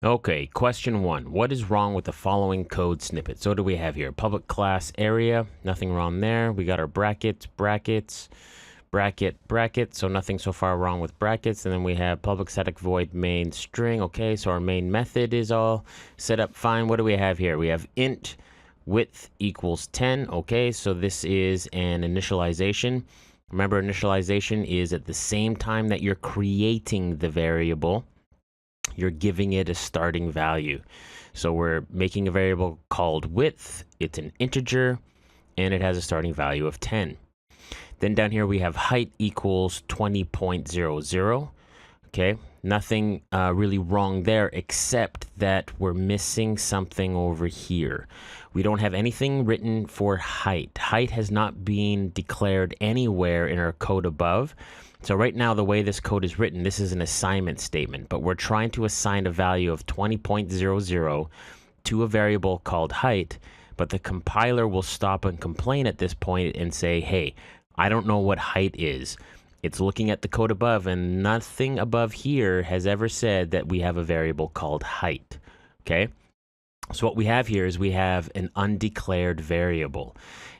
Okay, question one. What is wrong with the following code snippet? So what do we have here? Public class area, nothing wrong there. We got our brackets, bracket, so nothing so far wrong with brackets. And then we have public static void main string. Okay, so our main method is all set up fine. What do we have here? We have int width equals 10. Okay, so this is an initialization. Remember, initialization is at the same time that you're creating the variable, you're giving it a starting value. So we're making a variable called width. It's an integer, and it has a starting value of 10. Then down here we have height equals 20.00. Okay, nothing really wrong there, except that we're missing something over here. We don't have anything written for height. Height has not been declared anywhere in our code above. So right now, the way this code is written, this is an assignment statement, but we're trying to assign a value of 20.00 to a variable called height, but the compiler will stop and complain at this point and say, hey, I don't know what height is. It's looking at the code above, and nothing above here has ever said that we have a variable called height. Okay? So what we have here is we have an undeclared variable.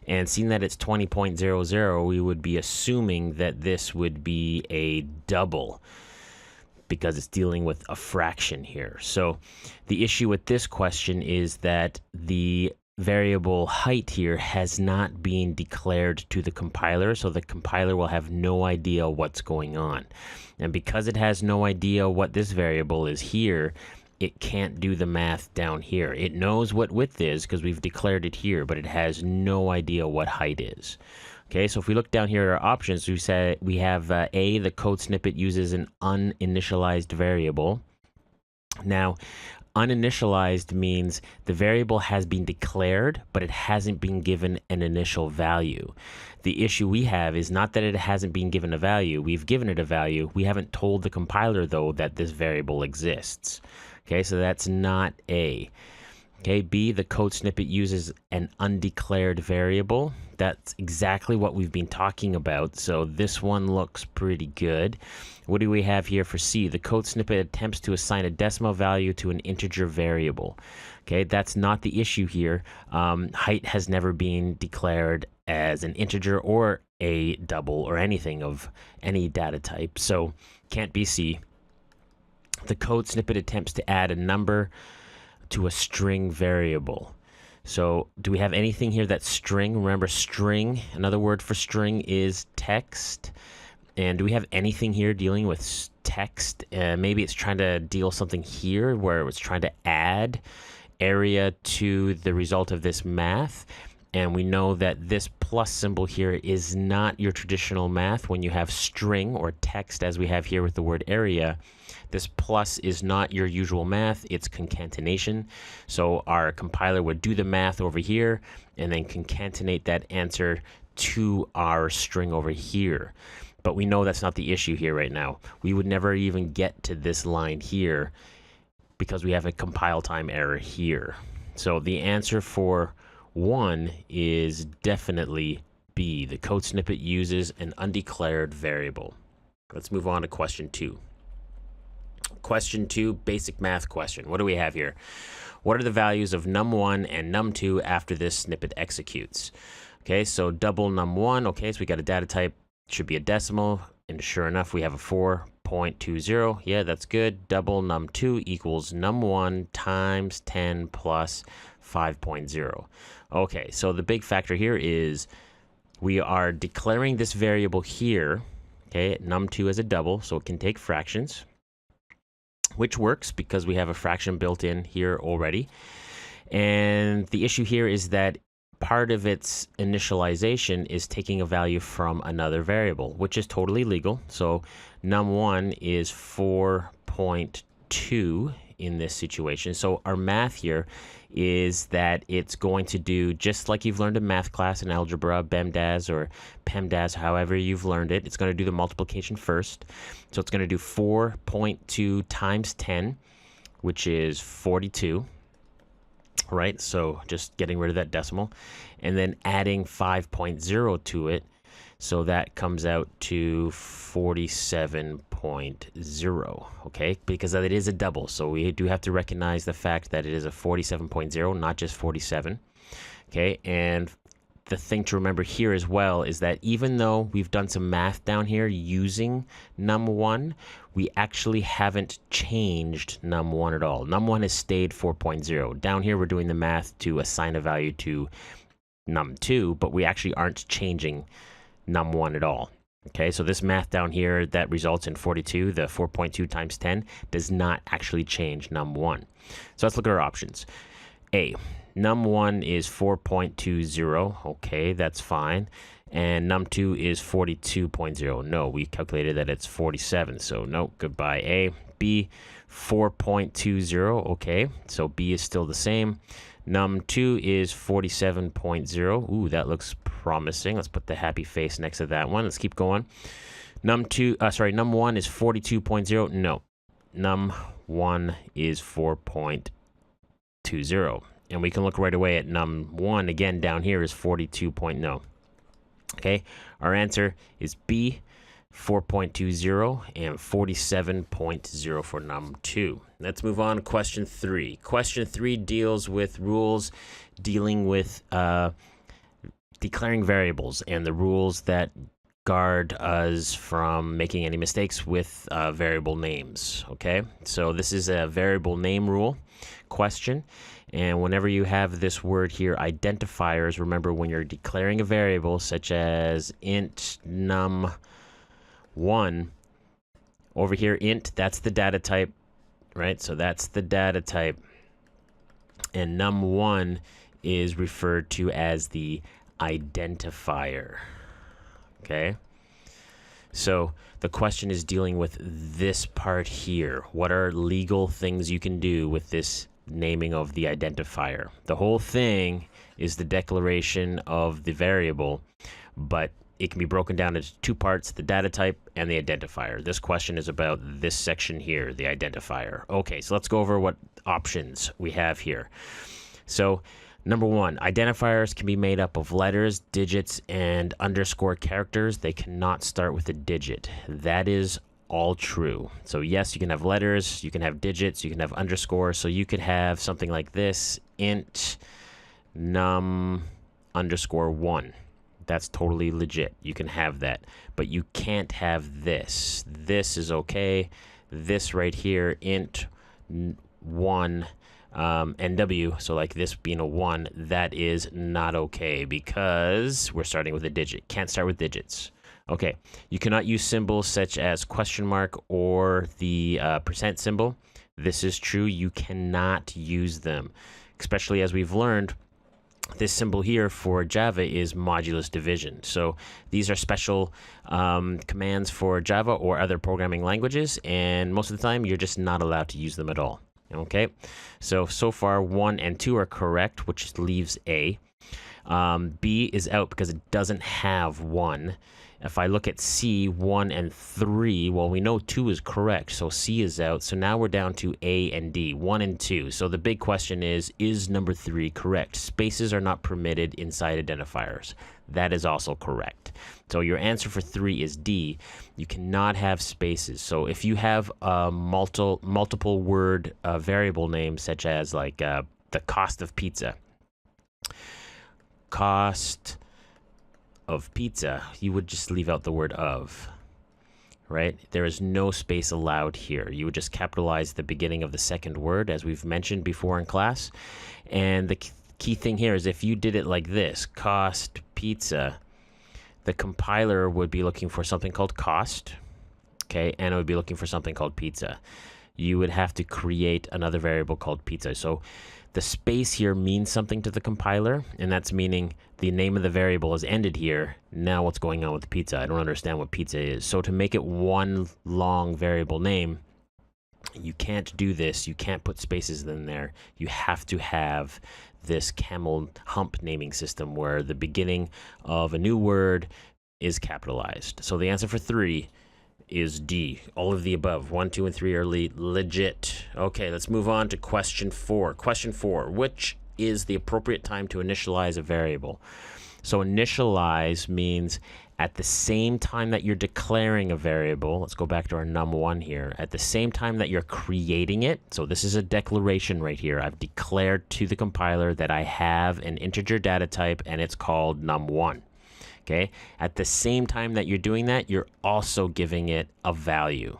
And seeing that it's 20.00, we would be assuming that this would be a double because it's dealing with a fraction here. So the issue with this question is that the variable height here has not been declared to the compiler, so the compiler will have no idea what's going on. And because it has no idea what this variable is here, it can't do the math down here. It knows what width is because we've declared it here, but it has no idea what height is. Okay, so if we look down here at our options, we have A, the code snippet uses an uninitialized variable. Now, uninitialized means the variable has been declared, but it hasn't been given an initial value. The issue we have is not that it hasn't been given a value. We've given it a value. We haven't told the compiler, though, that this variable exists. Okay, so that's not A. Okay, B, the code snippet uses an undeclared variable. That's exactly what we've been talking about, so this one looks pretty good. What do we have here for C? The code snippet attempts to assign a decimal value to an integer variable. Okay, that's not the issue here. Height has never been declared as an integer or a double or anything of any data type, so can't be C. The code snippet attempts to add a number to a string variable. So do we have anything here that's string? Remember, string, another word for string is text. And do we have anything here dealing with text? Maybe it's trying to deal something here where it's trying to add area to the result of this math. And we know that this plus symbol here is not your traditional math when you have string or text, as we have here with the word area. This plus is not your usual math, it's concatenation. So our compiler would do the math over here and then concatenate that answer to our string over here. But we know that's not the issue here right now. We would never even get to this line here because we have a compile time error here. So the answer for 1 is definitely B. The code snippet uses an undeclared variable. Let's move on to question 2. Question 2, basic math question. What do we have here? What are the values of num1 and num2 after this snippet executes? Okay, so double num1. Okay, so we got a data type, should be a decimal, and sure enough, we have a 4.20. Yeah, that's good. Double num2 equals num1 times 10 plus 5.0. Okay, so the big factor here is we are declaring this variable here, okay, num2 as a double, so it can take fractions, which works because we have a fraction built in here already. And the issue here is that part of its initialization is taking a value from another variable, which is totally legal. So num1 is 4.2 in this situation. So our math here is that it's going to do just like you've learned in math class in algebra, BEMDAS or PEMDAS, however you've learned it. It's going to do the multiplication first. So it's going to do 4.2 times 10, which is 42. Right, so just getting rid of that decimal and then adding 5.0 to it, so that comes out to 47.0. 47.0, okay? Because it is a double, so we do have to recognize the fact that it is a 47.0, not just 47, okay? And the thing to remember here as well is that even though we've done some math down here using num1, we actually haven't changed num1 at all. Num1 has stayed 4.0. Down here, we're doing the math to assign a value to num2, but we actually aren't changing num1 at all. Okay, so this math down here that results in 42, the 4.2 times 10, does not actually change num1. So let's look at our options. A, num1 is 4.20. Okay, that's fine. And num2 is 42.0. No, we calculated that it's 47. So no, goodbye A. B, 4.20. Okay, so B is still the same. Num2 is 47.0. Ooh, that looks promising. Let's put the happy face next to that one. Let's keep going. Num1 is 42.0. No, num1 is 4.20. And we can look right away at num1 again down here is 42.0. Okay, our answer is B, 4.20 and 47.0 for num2. Let's move on to question 3. Question 3 deals with rules dealing with declaring variables and the rules that guard us from making any mistakes with variable names. Okay, so this is a variable name rule question, and whenever you have this word here, identifiers, remember when you're declaring a variable such as int num1, over here int, that's the data type, right? So that's the data type, and num1 is referred to as the identifier. Okay, so the question is dealing with this part here. What are legal things you can do with this naming of the identifier? The whole thing is the declaration of the variable, but it can be broken down into two parts, the data type and the identifier. This question is about this section here, the identifier. Okay, so let's go over what options we have here. So number 1, identifiers can be made up of letters, digits, and underscore characters. They cannot start with a digit. That is all true. So yes, you can have letters, you can have digits, you can have underscores. So you could have something like this, int num underscore 1. That's totally legit. You can have that. But you can't have this. This is okay. This right here, int 1 NW, so like this being a 1, that is not okay because we're starting with a digit. Can't start with digits. Okay, you cannot use symbols such as question mark or the percent symbol. This is true. You cannot use them, especially as we've learned. This symbol here for Java is modulus division. So these are special commands for Java or other programming languages, and most of the time you're just not allowed to use them at all. Okay, so far 1 and 2 are correct, which leaves A. B is out because it doesn't have 1. If I look at C, 1 and 3, well, we know 2 is correct, so C is out. So now we're down to A and D, 1 and 2. So the big question is number 3 correct? Spaces are not permitted inside identifiers. That is also correct. So your answer for 3 is D. You cannot have spaces. So if you have a multiple word variable name, such as like the cost of pizza, you would just leave out the word of, right? There is no space allowed here. You would just capitalize the beginning of the second word, as we've mentioned before in class. And the key thing here is if you did it like this, cost pizza, the compiler would be looking for something called cost, okay, and it would be looking for something called pizza. You would have to create another variable called pizza. So the space here means something to the compiler, and that's meaning the name of the variable is ended here. Now what's going on with the pizza? I don't understand what pizza is. So to make it one long variable name, you can't do this. You can't put spaces in there. You have to have this camel hump naming system where the beginning of a new word is capitalized. So the answer for 3 is D. All of the above. 1, 2, and 3 are legit. Okay, let's move on to question 4. Question 4, which is the appropriate time to initialize a variable? So initialize means At the same time that you're declaring a variable, let's go back to our num1 here. At the same time that you're creating it, so this is a declaration right here. I've declared to the compiler that I have an integer data type and it's called num1. Okay? At the same time that you're doing that, you're also giving it a value.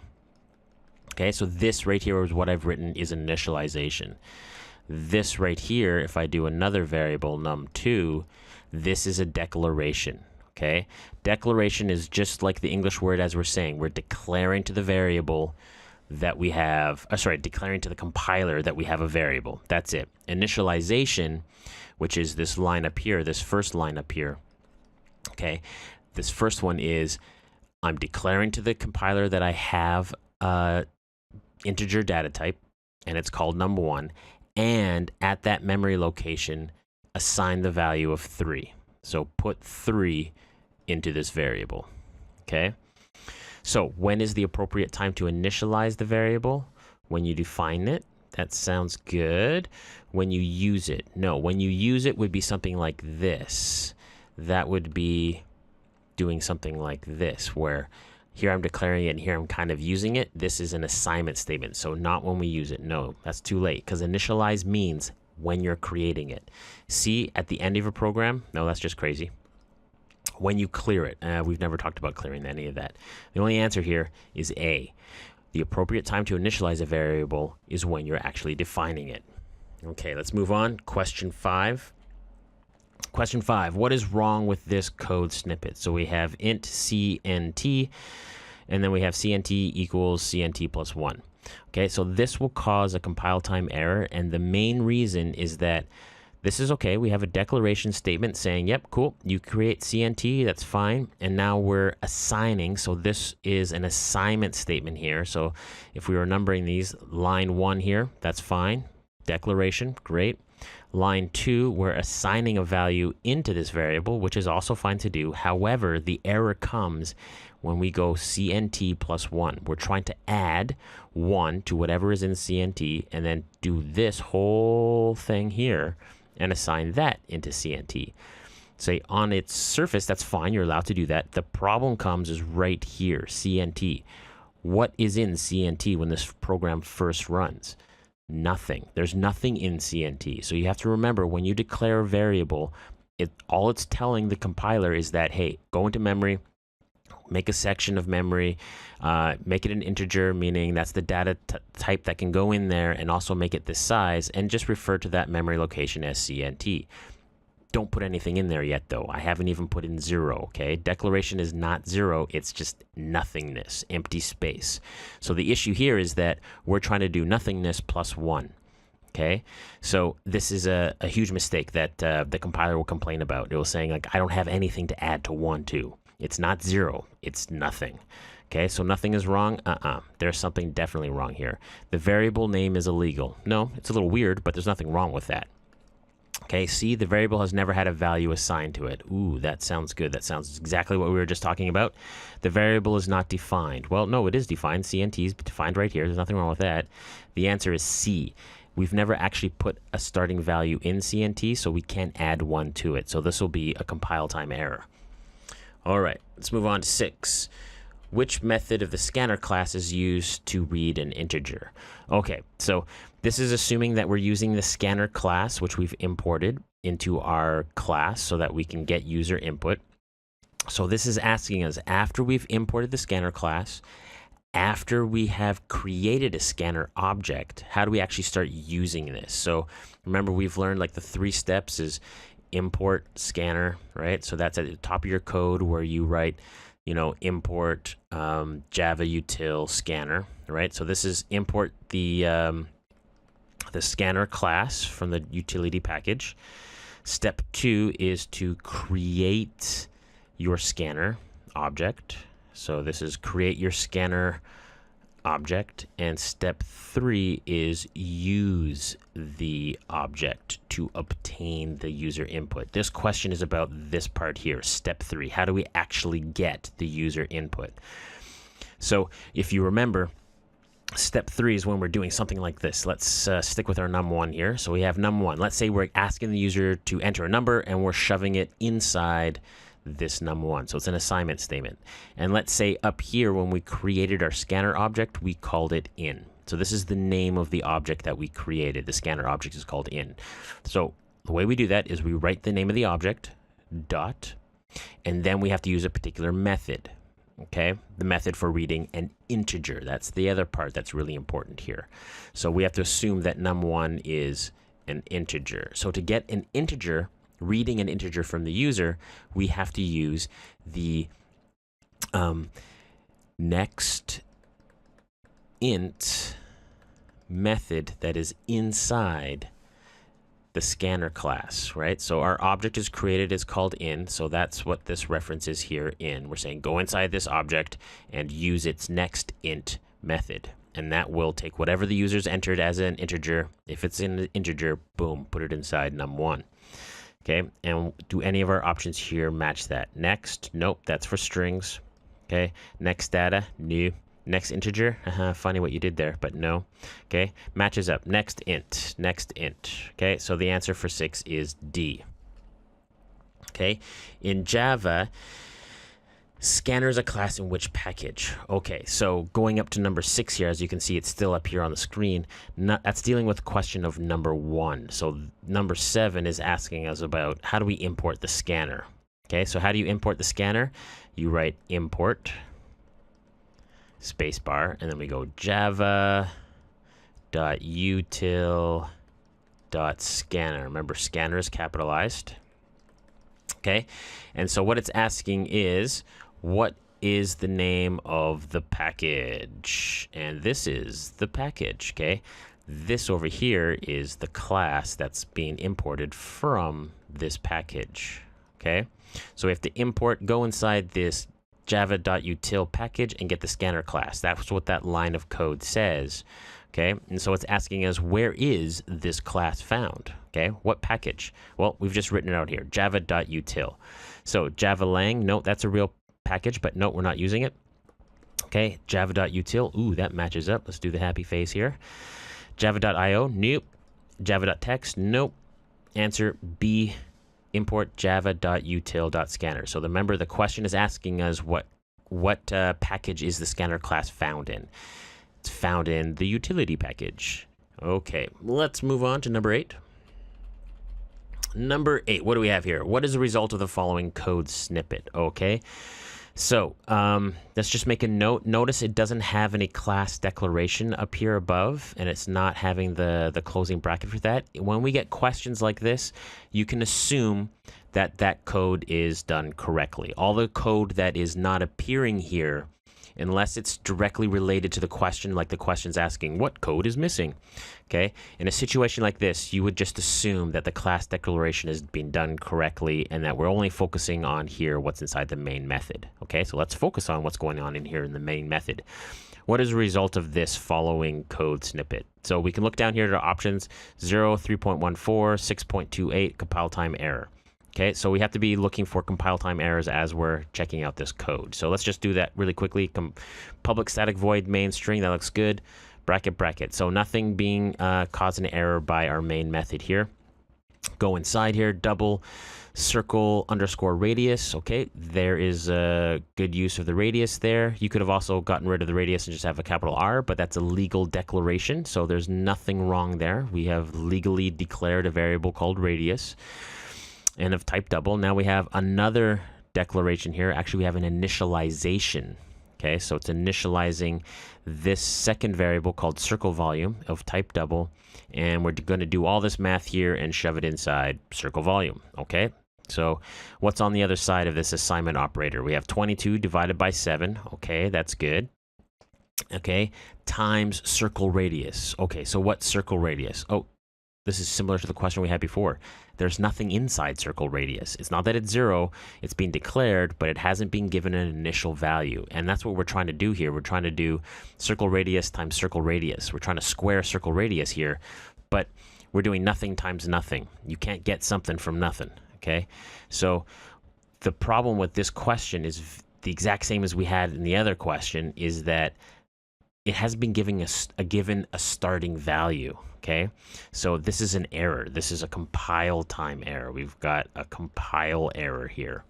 Okay? So this right here is what I've written is initialization. This right here, if I do another variable num2, this is a declaration. Okay, declaration is just like the English word as we're saying. We're declaring to the variable that we have, declaring to the compiler that we have a variable. That's it. Initialization, which is this line up here, this first line up here. Okay, this first one is I'm declaring to the compiler that I have a integer data type, and it's called num1, and at that memory location, assign the value of 3. So put 3 into this variable, okay? So when is the appropriate time to initialize the variable? When you define it. That sounds good. When you use it. No, when you use it would be something like this. That would be doing something like this, where here I'm declaring it and here I'm kind of using it. This is an assignment statement, so not when we use it. No, that's too late, because initialize means when you're creating it. See, at the end of a program, no, that's just crazy. When you clear it, we've never talked about clearing any of that. The only answer here is A. The appropriate time to initialize a variable is when you're actually defining it. Okay, let's move on. Question 5. Question 5, what is wrong with this code snippet? So we have int cnt, and then we have cnt equals cnt plus 1. Okay, so this will cause a compile time error, and the main reason is that this is okay. We have a declaration statement saying, yep, cool, you create CNT, that's fine. And now we're assigning, so this is an assignment statement here. So if we were numbering these, line 1 here, that's fine. Declaration, great. Line 2, we're assigning a value into this variable, which is also fine to do. However, the error comes when we go CNT plus 1. We're trying to add 1 to whatever is in CNT and then do this whole thing here and assign that into CNT. Say on its surface, that's fine, you're allowed to do that. The problem comes is right here, CNT. What is in CNT when this program first runs? Nothing. There's nothing in CNT. So you have to remember, when you declare a variable, all it's telling the compiler is that, hey, go into memory, make a section of memory, make it an integer, meaning that's the data type that can go in there, and also make it this size, and just refer to that memory location as CNT. Don't put anything in there yet, though. I haven't even put in 0, okay? Declaration is not 0. It's just nothingness, empty space. So the issue here is that we're trying to do nothingness plus 1, okay? So this is a huge mistake that the compiler will complain about. It will saying, like, I don't have anything to add to 1, 2. It's not 0. It's nothing. Okay, so nothing is wrong? There's something definitely wrong here. The variable name is illegal. No, it's a little weird, but there's nothing wrong with that. Okay, see, the variable has never had a value assigned to it. Ooh, that sounds good. That sounds exactly what we were just talking about. The variable is not defined. Well, no, it is defined. CNT is defined right here. There's nothing wrong with that. The answer is C. We've never actually put a starting value in CNT, so we can't add 1 to it. So this will be a compile time error. All right, let's move on to 6. Which method of the scanner class is used to read an integer? Okay, so this is assuming that we're using the scanner class, which we've imported into our class so that we can get user input. So this is asking us, after we've imported the scanner class, after we have created a scanner object, how do we actually start using this? So remember, we've learned like the 3 steps is import scanner, right? So that's at the top of your code where you write, you know, import Java util scanner, right? So this is import the scanner class from the utility package. Step 2 is to create your scanner object. So this is create your scanner object, and step 3 is use the object to obtain the user input. This question is about this part here, step 3. How do we actually get the user input? So if you remember, step 3 is when we're doing something like this. Let's stick with our num1 here. So we have num1. Let's say we're asking the user to enter a number and we're shoving it inside this num1. So it's an assignment statement. And let's say up here, when we created our scanner object, we called it in. So this is the name of the object that we created. The scanner object is called in. So the way we do that is we write the name of the object, dot, and then we have to use a particular method. Okay, the method for reading an integer. That's the other part that's really important here. So we have to assume that num1 is an integer. So to get an integer, reading an integer from the user, we have to use the next int method that is inside the scanner class, right? So our object is created is called in, so that's what this reference is here in. We're saying go inside this object and use its next int method, and that will take whatever the user's entered as an integer. If it's an integer, boom, put it inside num1. Okay, and do any of our options here match that? Next, nope, that's for strings. Okay, next data, new. Next integer, funny what you did there, but no. Okay, matches up. Next int, next int. Okay, so the answer for 6 is D. Okay, in Java, scanner is a class in which package? Okay, so going up to number 6 here, as you can see, it's still up here on the screen. That's dealing with the question of number 1. So number 7 is asking us about how do we import the scanner? Okay, so how do you import the scanner? You write import spacebar, and then we go java.util.scanner. Remember, scanner is capitalized. Okay, and so what it's asking is, what is the name of the package? And this is the package. Okay, this over here is the class that's being imported from this package. Okay, so we have to import, go inside this java.util package and get the scanner class. That's what that line of code says. Okay, and so it's asking us, where is this class found? Okay, what package? Well, we've just written it out here, java.util. So javalang, no, that's a real package, but no, we're not using it. Okay, java.util, ooh, that matches up. Let's do the happy face here. Java.io, nope. Java.text, nope. Answer B, import java.util.scanner. So remember, the question is asking us what package is the scanner class found in. It's found in the utility package. Okay, let's move on to number 8. Number 8, what do we have here? What is the result of the following code snippet? Okay, so let's just make a note. Notice it doesn't have any class declaration up here above, and it's not having the closing bracket for that. When we get questions like this, you can assume that that code is done correctly. All the code that is not appearing here, unless it's directly related to the question, like the question's asking, what code is missing? Okay, in a situation like this, you would just assume that the class declaration is being done correctly and that we're only focusing on here what's inside the main method. Okay, so let's focus on what's going on in here in the main method. What is the result of this following code snippet? So we can look down here to options 0, 3.14, 6.28, compile time error. Okay, so we have to be looking for compile time errors as we're checking out this code. So let's just do that really quickly. Public static void main string, that looks good. Bracket, bracket. So nothing being caused an error by our main method here. Go inside here, double circle underscore radius. Okay, there is a good use of the radius there. You could have also gotten rid of the radius and just have a capital R, but that's a legal declaration. So there's nothing wrong there. We have legally declared a variable called radius and of type double. Now we have another declaration here. Actually, we have an initialization. Okay, so it's initializing this second variable called circle volume of type double, and we're going to do all this math here and shove it inside circle volume. Okay, so what's on the other side of this assignment operator? We have 22 divided by 7. Okay, that's good. Okay, times circle radius. Okay, so what's circle radius? Oh, this is similar to the question we had before. There's nothing inside circle radius. It's not that it's 0, it's being declared, but it hasn't been given an initial value. And that's what we're trying to do here. We're trying to do circle radius times circle radius. We're trying to square circle radius here, but we're doing nothing times nothing. You can't get something from nothing, okay? So the problem with this question is the exact same as we had in the other question, is that it has been giving us given a starting value. Okay, so this is an error. This is a compile time error. We've got a compile error here.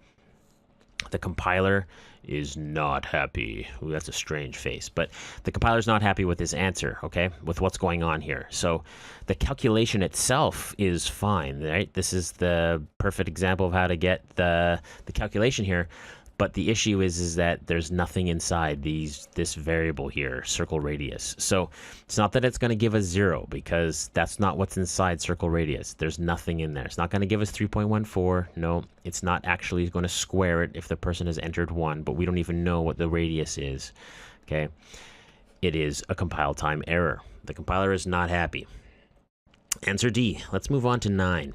The compiler is not happy. Ooh, that's a strange face, but the compiler is not happy with this answer, okay, with what's going on here. So the calculation itself is fine, right? This is the perfect example of how to get the calculation here. But the issue is that there's nothing inside this variable here, circle radius. So it's not that it's going to give us 0, because that's not what's inside circle radius. There's nothing in there. It's not going to give us 3.14. No, it's not actually going to square it if the person has entered 1, but we don't even know what the radius is. Okay, it is a compile time error. The compiler is not happy. Answer D. Let's move on to 9.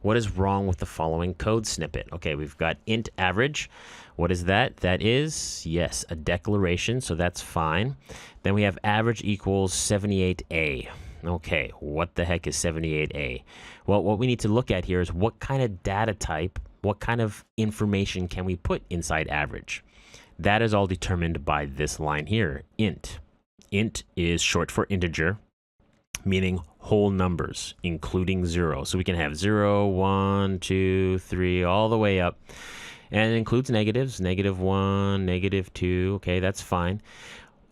What is wrong with the following code snippet? Okay, we've got int average. What is that? That is, yes, a declaration, so that's fine. Then we have average equals 78A. Okay, what the heck is 78A? Well, what we need to look at here is what kind of data type, what kind of information can we put inside average? That is all determined by this line here, int. Int is short for integer, meaning whole numbers, including 0. So we can have 0, 1, 2, 3, all the way up. And it includes negatives, -1, -2. Okay, that's fine.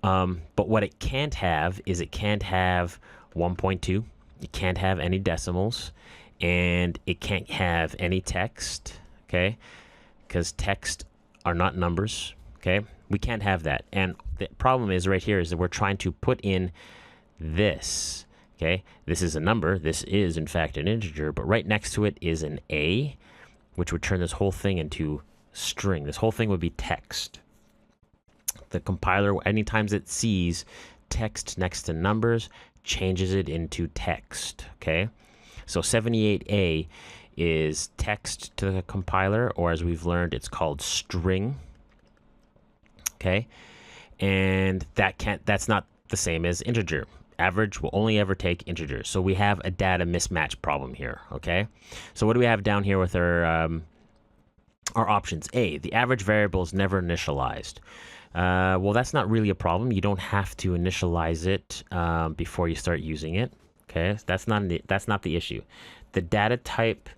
But what it can't have is it can't have 1.2. It can't have any decimals. And it can't have any text, okay? Because text are not numbers, okay? We can't have that. And the problem is right here is that we're trying to put in this, okay? This is a number. This is, in fact, an integer. But right next to it is an A, which would turn this whole thing into string. This whole thing would be text. The compiler, anytime it sees text next to numbers, changes it into text, okay? So 78A is text to the compiler, or as we've learned, it's called string, okay? And that's not the same as integer. Average will only ever take integers. So we have a data mismatch problem here, okay? So what do we have down here with our options? A, the average variable is never initialized. Well, that's not really a problem. You don't have to initialize it before you start using it, okay? That's not the issue. The data type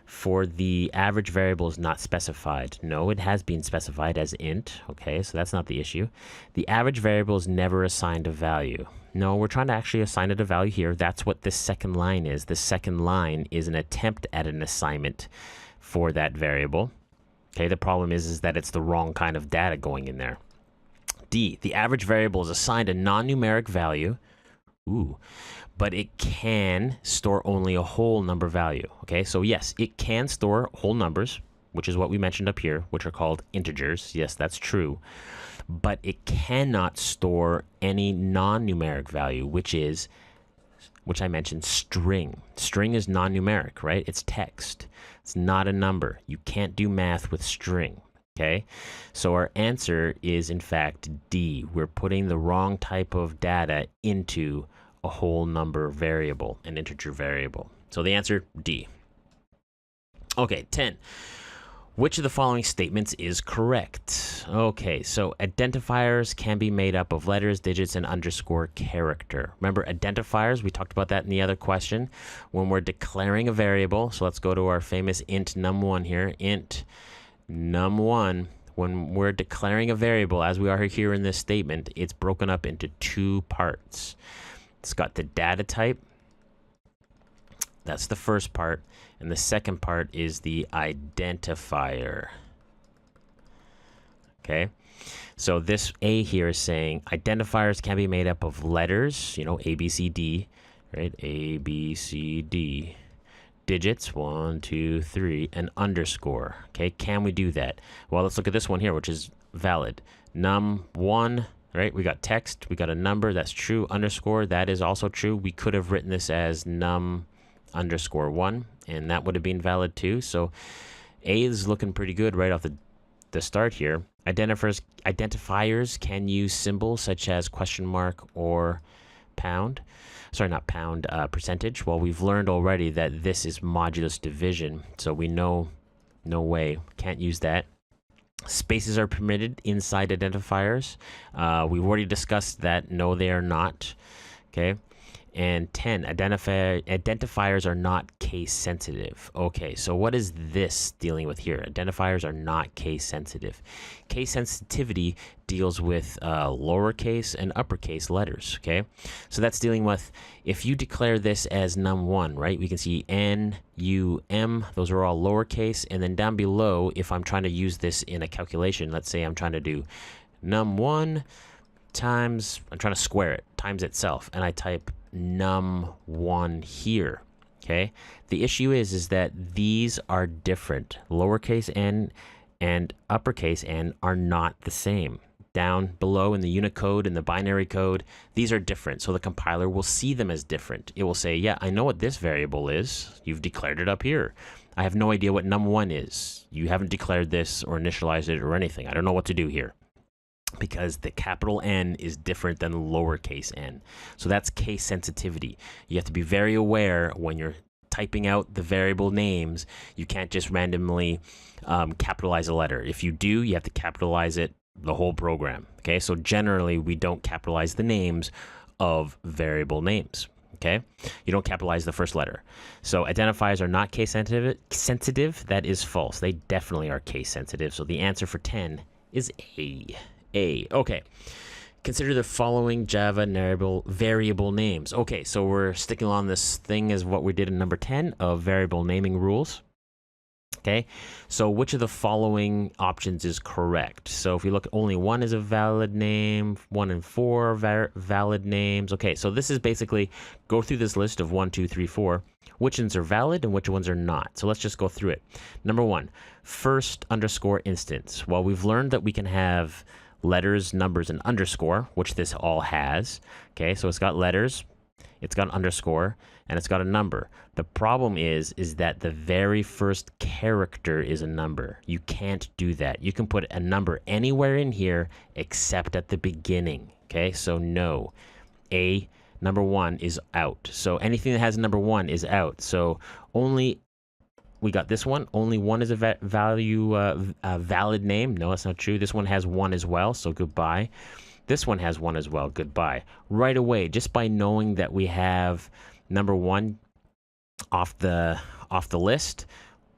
for the average variable is not specified. No, it has been specified as int, okay? So that's not the issue. The average variable is never assigned a value. No, we're trying to actually assign it a value here. That's what this second line is. The second line is an attempt at an assignment for that variable. Okay, the problem is that it's the wrong kind of data going in there. D, the average variable is assigned a non-numeric value. Ooh, but it can store only a whole number value. Okay, so yes, it can store whole numbers, which is what we mentioned up here, which are called integers. Yes, that's true. But it cannot store any non-numeric value, which I mentioned, string. String is non-numeric, right? It's text. It's not a number. You can't do math with string, okay? So our answer is, in fact, D. We're putting the wrong type of data into a whole number variable, an integer variable. So the answer, D. Okay, 10. Which of the following statements is correct? Okay, so identifiers can be made up of letters, digits, and underscore character. Remember, identifiers, we talked about that in the other question. When we're declaring a variable, so let's go to our famous int num1 here. Int num1, when we're declaring a variable, as we are here in this statement, it's broken up into 2 parts. It's got the data type. That's the first part. And the second part is the identifier. Okay, so this A here is saying identifiers can be made up of letters, you know, A, B, C, D, right? A, B, C, D. Digits, 1, 2, 3, and underscore. Okay, can we do that? Well, let's look at this one here, which is valid. Num1, right? We got text, we got a number, that's true. Underscore, that is also true. We could have written this as num underscore 1, and that would have been valid too. So A is looking pretty good right off the start here. Identifiers can use symbols such as question mark or pound. Sorry, not pound, percentage. Well, we've learned already that this is modulus division, so we know no way, can't use that. Spaces are permitted inside identifiers. We've already discussed that. No, they are not. Okay. and 10. Identifiers are not case sensitive. Okay, so what is this dealing with here? Identifiers are not case sensitive. Case sensitivity deals with lowercase and uppercase letters, okay? So that's dealing with, if you declare this as num1, right? We can see N, U, M, those are all lowercase. And then down below, if I'm trying to use this in a calculation, let's say I'm trying to do num1 times, I'm trying to square it, times itself, and I type num1 here, okay? The issue is that these are different. Lowercase n and uppercase n are not the same. Down below in the Unicode and the binary code, these are different, so the compiler will see them as different. It will say, yeah, I know what this variable is. You've declared it up here. I have no idea what num1 is. You haven't declared this or initialized it or anything. I don't know what to do here, because the capital N is different than lowercase n. So that's case sensitivity. You have to be very aware when you're typing out the variable names. You can't just randomly capitalize a letter. If you do, you have to capitalize it the whole program. Okay, so generally we don't capitalize the names of variable names. Okay, you don't capitalize the first letter. So identifiers are not case sensitive. That is false. They definitely are case sensitive. So the answer for 10 is A. Okay. Consider the following Java variable names. Okay, so we're sticking on this thing as what we did in number 10 of variable naming rules. Okay, so which of the following options is correct? So if we look, only 1 is a valid name, 1 and 4 are valid names. Okay, so this is basically go through this list of 1, 2, 3, 4. Which ones are valid and which ones are not? So let's just go through it. Number 1, first underscore instance. Well, we've learned that we can have letters, numbers, and underscore, which this all has. Okay, so it's got letters, it's got an underscore, and it's got a number. The problem is that the very first character is a number. You can't do that. You can put a number anywhere in here except at the beginning. Okay, so no. Number 1 is out. So anything that has number 1 is out. So only, we got this one. Only 1 is a valid name. No, that's not true. This one has 1 as well, so goodbye. This one has 1 as well, goodbye. Right away, just by knowing that we have number 1 off the list,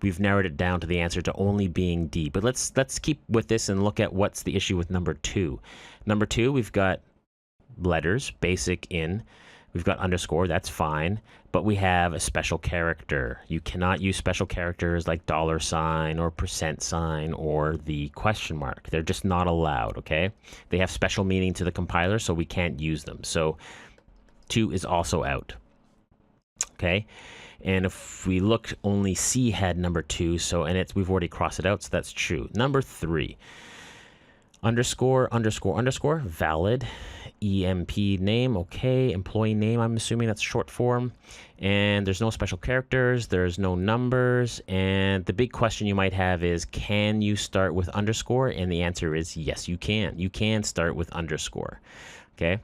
we've narrowed it down to the answer to only being D. But let's keep with this and look at what's the issue with number 2. Number 2, we've got letters, basic in. We've got underscore, that's fine, but we have a special character. You cannot use special characters like $sign or %sign or the question mark. They're just not allowed, okay? They have special meaning to the compiler, so we can't use them. So 2 is also out, okay? And if we look, only C had number 2, so, and we've already crossed it out, so that's true. Number 3, underscore, valid. EMP name, okay. Employee name, I'm assuming that's short form. And there's no special characters, there's no numbers. And the big question you might have is, can you start with underscore? And the answer is yes, you can. You can start with underscore, okay?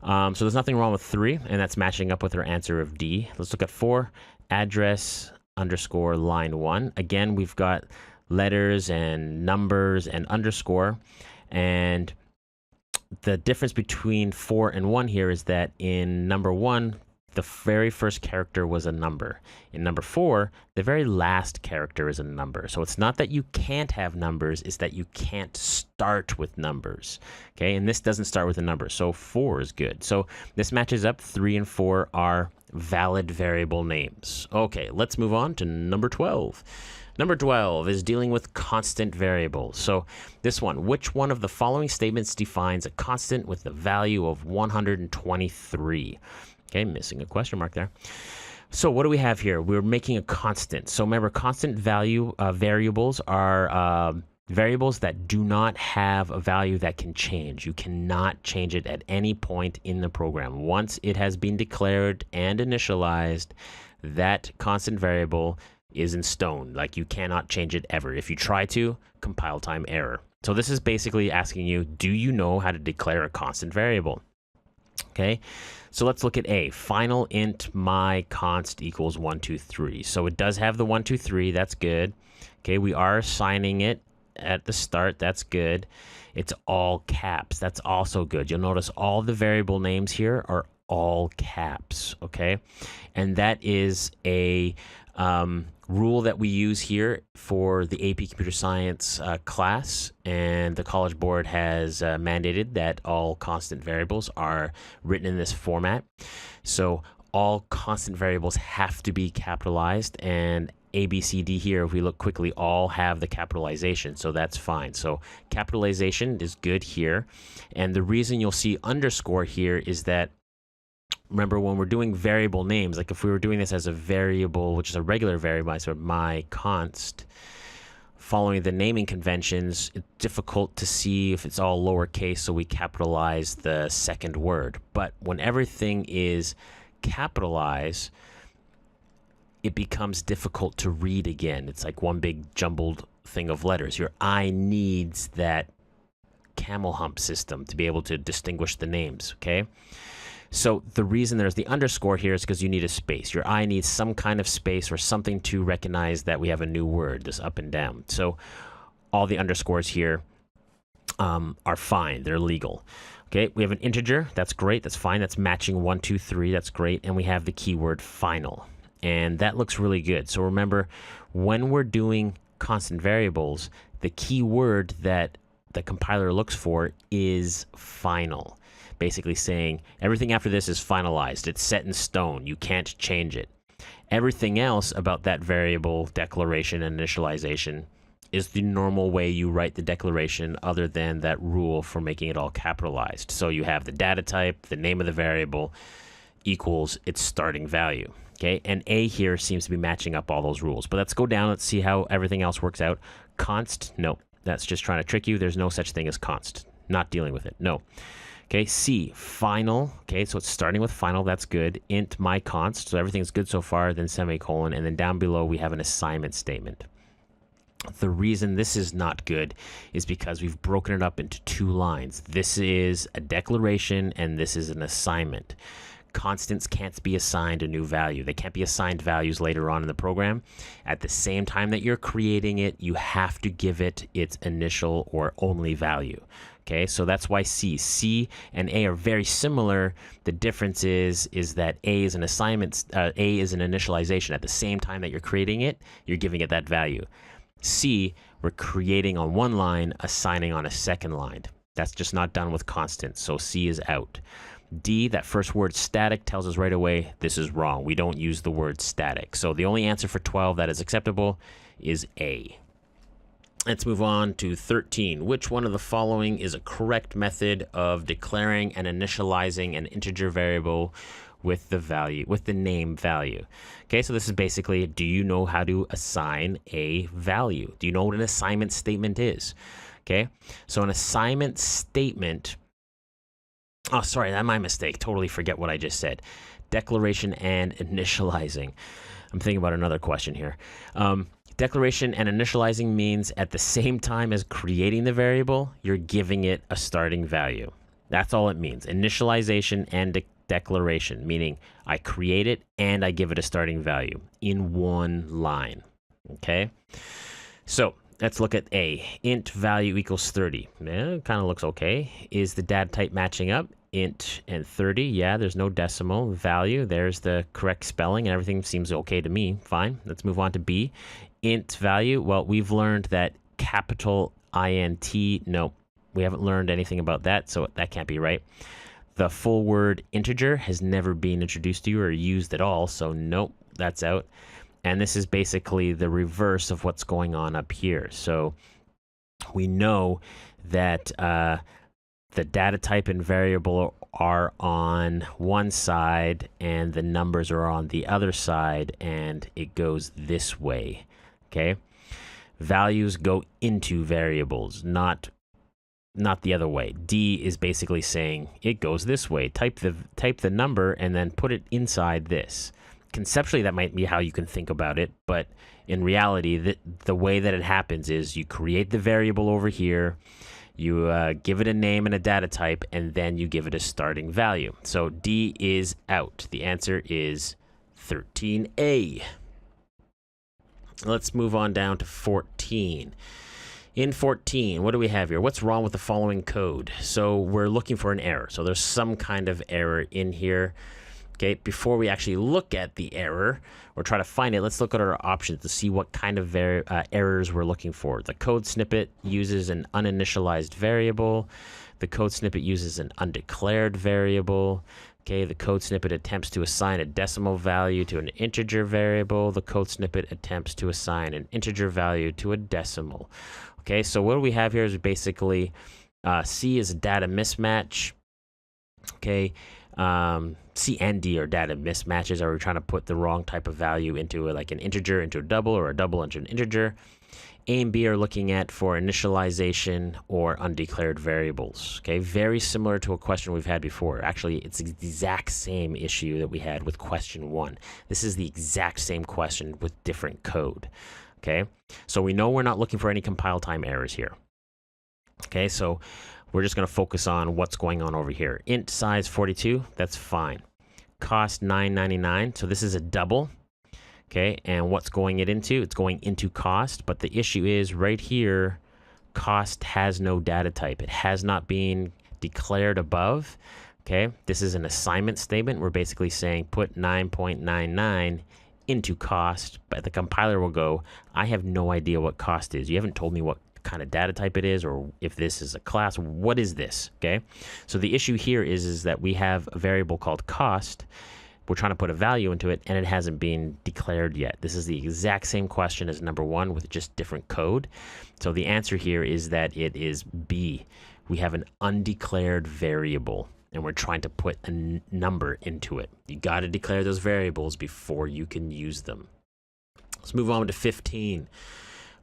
So there's nothing wrong with 3, and that's matching up with our answer of D. Let's look at 4, address underscore line 1. Again, we've got letters and numbers and underscore. And the difference between 4 and 1 here is that in number 1, the very first character was a number. In number 4, the very last character is a number. So it's not that you can't have numbers, it's that you can't start with numbers. Okay, and this doesn't start with a number, so 4 is good. So this matches up. 3 and 4 are valid variable names. Okay, let's move on to number 12. Number 12 is dealing with constant variables. So this one, which one of the following statements defines a constant with the value of 123? Okay, missing a question mark there. So what do we have here? We're making a constant. So remember, constant value variables are variables that do not have a value that can change. You cannot change it at any point in the program. Once it has been declared and initialized, that constant variable is in stone. Like, you cannot change it ever. If you try to, compile time error. So this is basically asking you, do you know how to declare a constant variable? Okay, so let's look at A. Final int my const equals 123. So it does have the 123. That's good. Okay, we are assigning it at the start. That's good. It's all caps. That's also good. You'll notice all the variable names here are all caps, okay? And that is a rule that we use here for the AP Computer Science class, and the College Board has mandated that all constant variables are written in this format. So all constant variables have to be capitalized, and A, B, C, D here, if we look quickly, all have the capitalization, so that's fine. So capitalization is good here, and the reason you'll see underscore here is that, remember, when we're doing variable names, like if we were doing this as a variable, which is a regular variable, so my const, following the naming conventions, it's difficult to see if it's all lowercase, so we capitalize the second word. But when everything is capitalized, it becomes difficult to read again. It's like one big jumbled thing of letters. Your I needs that camel hump system to be able to distinguish the names, okay? So the reason there's the underscore here is because you need a space. Your I needs some kind of space or something to recognize that we have a new word, this up and down. So all the underscores here are fine. They're legal. Okay, we have an integer. That's great. That's fine. That's matching 1, 2, 3. That's great. And we have the keyword final. And that looks really good. So remember, when we're doing constant variables, the key word that the compiler looks for is final. Basically saying everything after this is finalized. It's set in stone. You can't change it. Everything else about that variable declaration and initialization is the normal way you write the declaration, other than that rule for making it all capitalized. So you have the data type, the name of the variable equals its starting value. Okay, and A here seems to be matching up all those rules. But let's go down. Let's see how everything else works out. Const, no, that's just trying to trick you. There's no such thing as const. Not dealing with it. No. Okay, C, final. Okay, so it's starting with final. That's good. Int my const. So everything's good so far. Then semicolon. And then down below, we have an assignment statement. The reason this is not good is because we've broken it up into 2 lines. This is a declaration, and this is an assignment. Constants can't be assigned a new value. They can't be assigned values later on in the program. At the same time that you're creating it, you have to give it its initial or only value. Okay, so that's why C and A are very similar. The difference is that A is an assignment, A is an initialization. At the same time that you're creating it, you're giving it that value. C, we're creating on one line, assigning on a second line. That's just not done with constants, so C is out. D, that first word static, tells us right away this is wrong. We don't use the word static. So the only answer for 12 that is acceptable is A. Let's move on to 13. Which one of the following is a correct method of declaring and initializing an integer variable with the name value? Okay, so this is basically, do you know how to assign a value? Do you know what an assignment statement is? Okay, so an assignment statement, oh, sorry, that's my mistake. Totally forget what I just said. Declaration and initializing. I'm thinking about another question here. Declaration and initializing means at the same time as creating the variable, you're giving it a starting value. That's all it means. Initialization and declaration, meaning I create it and I give it a starting value in one line. Okay, so let's look at A. Int value equals 30. It kind of looks okay. Is the data type matching up? Int and 30. Yeah, there's no decimal value. There's the correct spelling, and everything seems okay to me. Fine. Let's move on to B. Int value. Well, we've learned that capital INT. No, we haven't learned anything about that, so that can't be right. The full word integer has never been introduced to you or used at all, so nope, that's out. And this is basically the reverse of what's going on up here. So we know that the data type and variable are on one side and the numbers are on the other side, and it goes this way. Okay, values go into variables, not the other way. D is basically saying it goes this way. Type the number and then put it inside this. Conceptually, that might be how you can think about it, but in reality, the way that it happens is you create the variable over here, you give it a name and a data type, and then you give it a starting value. So D is out. The answer is 13A. Let's move on down to 14. In 14, what do we have here? What's wrong with the following code? So we're looking for an error. So there's some kind of error in here. Okay, before we actually look at the error or try to find it, let's look at our options to see what kind of errors we're looking for. The code snippet uses an uninitialized variable. The code snippet uses an undeclared variable. Okay, the code snippet attempts to assign a decimal value to an integer variable. The code snippet attempts to assign an integer value to a decimal. Okay, so what we have here is basically C is a data mismatch. Okay, C and D are data mismatches. Are we trying to put the wrong type of value into like an integer into a double, or a double into an integer? A and B are looking at for initialization or undeclared variables. Okay, very similar to a question we've had before. Actually, it's the exact same issue that we had with question 1. This is the exact same question with different code. Okay, so we know we're not looking for any compile time errors here. Okay, so we're just going to focus on what's going on over here. Int size 42, that's fine. Cost $9.99, so this is a double. Okay, and what's going it into? It's going into cost, but the issue is right here, cost has no data type. It has not been declared above. Okay, this is an assignment statement. We're basically saying put 9.99 into cost, but the compiler will go, I have no idea what cost is. You haven't told me what kind of data type it is, or if this is a class. What is this? Okay, so the issue here is that we have a variable called cost. We're trying to put a value into it, and it hasn't been declared yet. This is the exact same question as number 1 with just different code. So the answer here is that it is B. We have an undeclared variable, and we're trying to put a number into it. You got to declare those variables before you can use them. Let's move on to 15.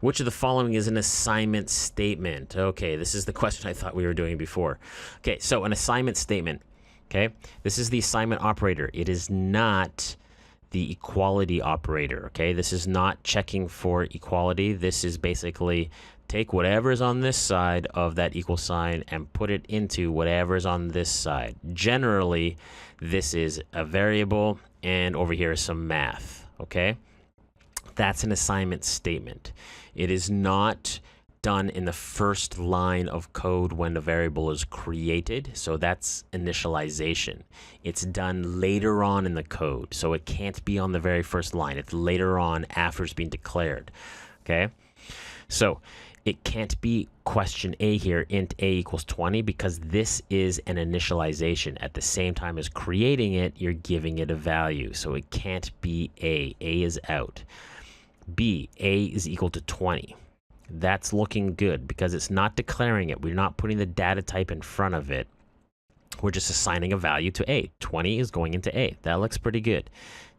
Which of the following is an assignment statement? Okay, this is the question I thought we were doing before. Okay, so an assignment statement. Okay, this is the assignment operator. It is not the equality operator. Okay, this is not checking for equality. This is basically take whatever is on this side of that equal sign and put it into whatever is on this side. Generally, this is a variable, and over here is some math. Okay, that's an assignment statement. It is not done in the first line of code when the variable is created, so that's initialization. It's done later on in the code, so it can't be on the very first line. It's later on after it's been declared. Okay, so it can't be question A here, int A equals 20, because this is an initialization. At the same time as creating it, you're giving it a value, so it can't be A. A is out. B, A is equal to 20. That's looking good because it's not declaring it. We're not putting the data type in front of it. We're just assigning a value to A. 20 is going into A. That looks pretty good.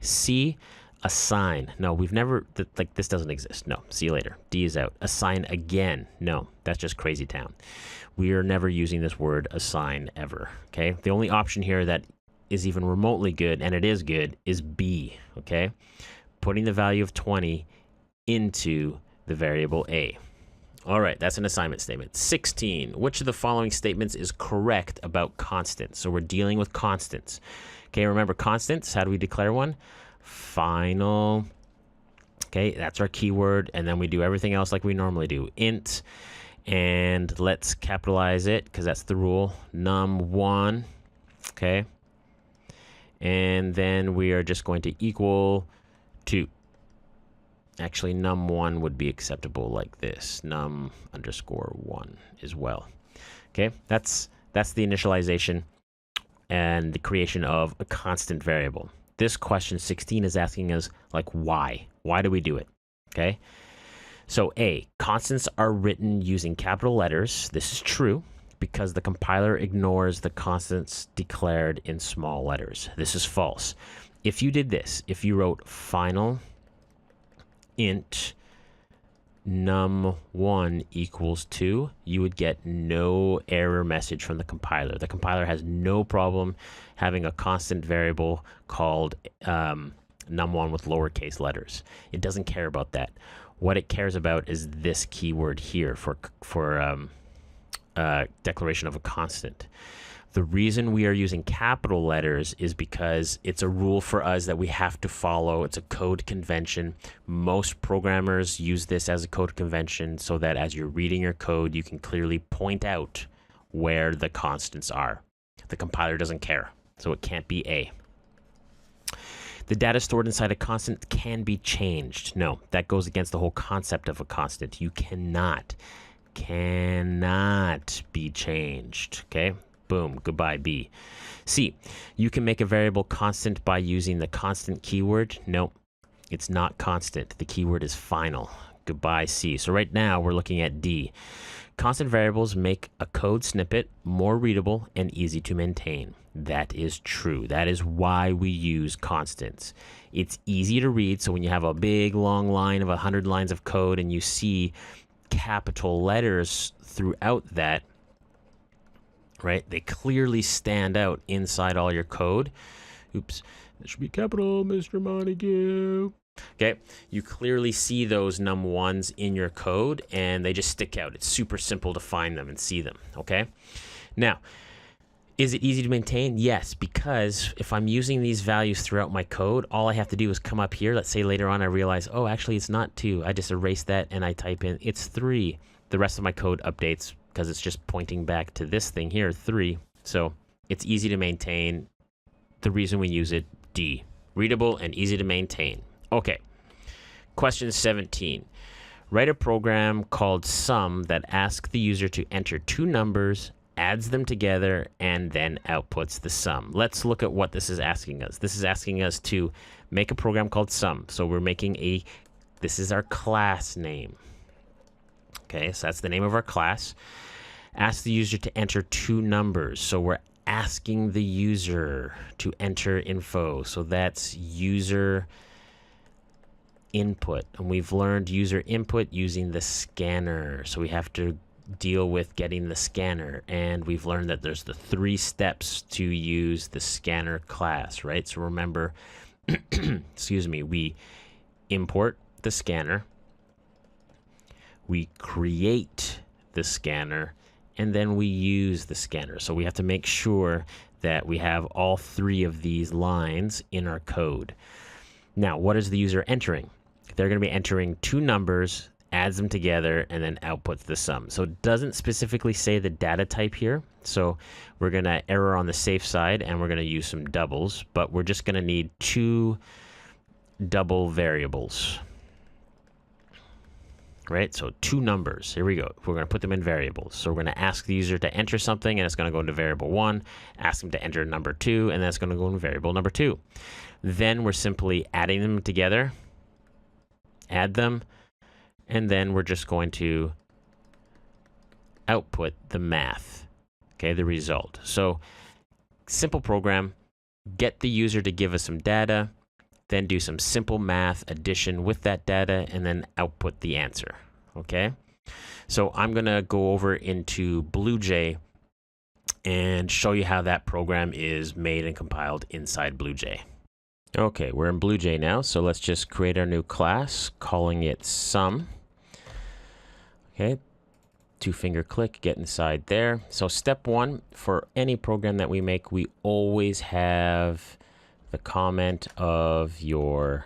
C, assign. No, we've never, like this doesn't exist. No, see you later. D is out. Assign again. No, that's just crazy town. We are never using this word assign ever. Okay, the only option here that is even remotely good, and it is good, is B. Okay, putting the value of 20 into the variable A. All right, that's an assignment statement. 16, which of the following statements is correct about constants? So we're dealing with constants. Okay, remember constants, how do we declare one? Final. Okay, that's our keyword, and then we do everything else like we normally do. Int, and let's capitalize it because that's the rule. Num1, okay? And then we are just going to equal to, actually, num1 would be acceptable like this. Num_1 as well. Okay, that's the initialization and the creation of a constant variable. This question 16 is asking us, like, why? Why do we do it? Okay, so A, constants are written using capital letters. This is true because the compiler ignores the constants declared in small letters. This is false. If you did this, if you wrote final int num1 equals 2, you would get no error message from the compiler. The compiler has no problem having a constant variable called num1 with lowercase letters. It doesn't care about that. What it cares about is this keyword here for declaration of a constant. The reason we are using capital letters is because it's a rule for us that we have to follow. It's a code convention. Most programmers use this as a code convention so that as you're reading your code, you can clearly point out where the constants are. The compiler doesn't care, so it can't be A. The data stored inside a constant can be changed. No, that goes against the whole concept of a constant. You cannot be changed, okay? Boom, goodbye, B. C, you can make a variable constant by using the constant keyword. No, it's not constant. The keyword is final. Goodbye, C. So right now we're looking at D. Constant variables make a code snippet more readable and easy to maintain. That is true. That is why we use constants. It's easy to read, so when you have a big long line of 100 lines of code and you see capital letters throughout that, right? They clearly stand out inside all your code. Oops, that should be capital, Mr. Montague. Okay, you clearly see those num1s in your code and they just stick out. It's super simple to find them and see them, okay? Now, is it easy to maintain? Yes, because if I'm using these values throughout my code, all I have to do is come up here. Let's say later on I realize, oh, actually it's not 2. I just erase that and I type in, it's 3. The rest of my code updates because it's just pointing back to this thing here, 3. So it's easy to maintain. The reason we use it, D. Readable and easy to maintain. Okay. Question 17. Write a program called sum that asks the user to enter 2 numbers, adds them together, and then outputs the sum. Let's look at what this is asking us. This is asking us to make a program called sum. So we're making this is our class name. Okay, so that's the name of our class. Ask the user to enter 2 numbers. So we're asking the user to enter info. So that's user input. And we've learned user input using the scanner. So we have to deal with getting the scanner. And we've learned that there's the 3 steps to use the scanner class, right? So remember, excuse me, we import the scanner, we create the scanner, and then we use the scanner. So we have to make sure that we have all 3 of these lines in our code. Now, what is the user entering? They're going to be entering 2 numbers, adds them together, and then outputs the sum. So it doesn't specifically say the data type here. So we're going to error on the safe side, and we're going to use some doubles, but we're just going to need 2 double variables. Right, so 2 numbers. Here we go. We're going to put them in variables. So we're going to ask the user to enter something, and it's going to go into variable 1. Ask them to enter number 2, and that's going to go into variable number 2. Then we're simply adding them together, add them, and then we're just going to output the math, okay, the result. So simple program, get the user to give us some data, then do some simple math addition with that data, and then output the answer, okay? So I'm going to go over into BlueJ and show you how that program is made and compiled inside BlueJ. Okay, we're in BlueJ now, so let's just create our new class, calling it sum. Okay, 2-finger click, get inside there. So step 1, for any program that we make, we always have the comment of your